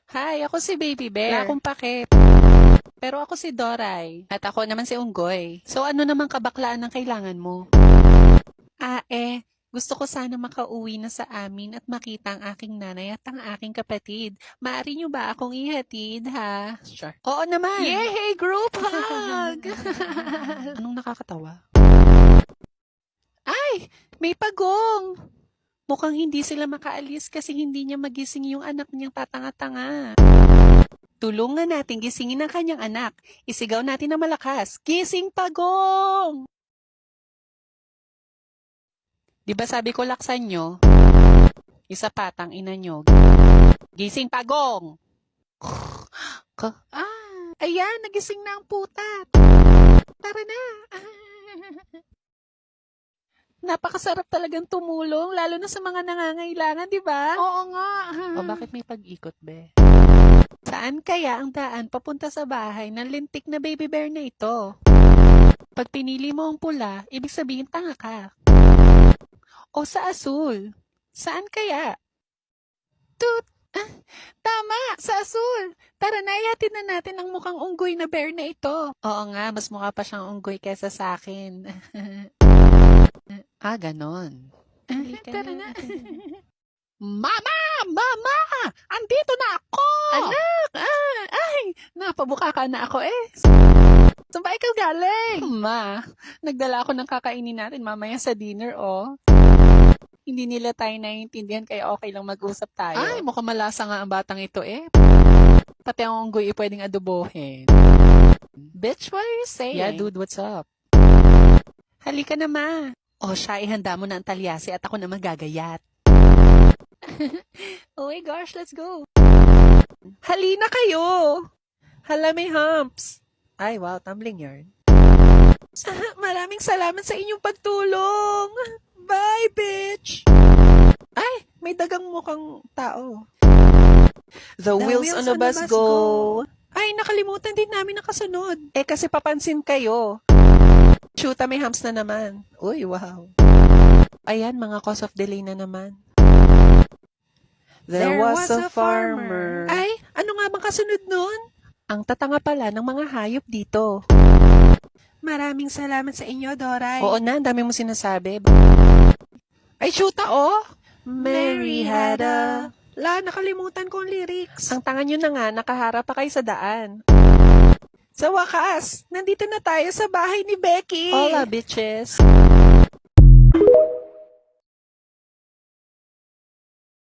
Hi, ako si Baby Bear. Wala akong pake. Pero ako si Doray. At ako naman si Unggoy. So ano naman kabaklaan ang kailangan mo? Gusto ko sana makauwi na sa amin at makita ang aking nanay at ang aking kapatid. Maaari niyo ba akong ihatid, ha? Sure. Oo naman. Yay! Group hug! Anong nakakatawa? Ay! May pagong! Mukhang hindi sila makaalis kasi hindi niya magising yung anak niyang tatanga-tanga. Tulungan natin gisingin ang kanyang anak. Isigaw natin na malakas. Gising, pagong! Di ba sabi ko laksan nyo? Isa patang ina nyo. Gising, pagong! Ayan, nagising na ang putat. Tara na. Napakasarap talagang tumulong, lalo na sa mga nangangailangan, di ba? Oo nga. O bakit may pag-ikot, be? Saan kaya ang daan papunta sa bahay ng lintik na baby bear na ito? Pag pinili mo ang pula, ibig sabihin tanga ka. O sa asul? Saan kaya? Tut! Tama! Sa asul! Tara na, ihatid na natin ang mukhang unggoy na bear na ito. Oo nga, mas mukha pa siyang unggoy kesa sa akin. Ganon. Tara na. Mama! Mama! Andito na ako! Anak! Napabuka ka na ako eh. Saan ba ikaw galing? Ma, nagdala ako ng kakainin natin mamaya sa dinner, oh. Hindi nila tayo naiintindihan kaya okay lang mag-usap tayo. Ay, mukhang malasa nga ang batang ito eh. Pati ang unggoy pwedeng adobohin. Bitch, what are you saying? Yeah, dude, what's up? Halika na, ma. O siya, ihanda mo na ang talyasi at ako na magagayat. Oh my gosh, let's go. Halina kayo. Hala, may humps. Ay, wow, tumbling yarn. Maraming salamat sa inyong pagtulong. Bye, bitch! Ay, may dagang mukhang tao. The wheels on the bus go. Ay, nakalimutan din namin nakasunod. Kasi papansin kayo. Shoota, may humps na naman. Uy, wow. Ayan, mga cause of delay na naman. There was a farmer. Ay, ano nga bang kasunod nun? Ang tatanga pala ng mga hayop dito. Maraming salamat sa inyo, Doray. Oo na, ang dami mo sinasabi. Ay, shoota, oh! Mary had a... nakalimutan ko ang lyrics. Ang tanga nyo na nga, nakaharap pa kayo sa daan. Sa wakas, nandito na tayo sa bahay ni Becky. Hola, bitches.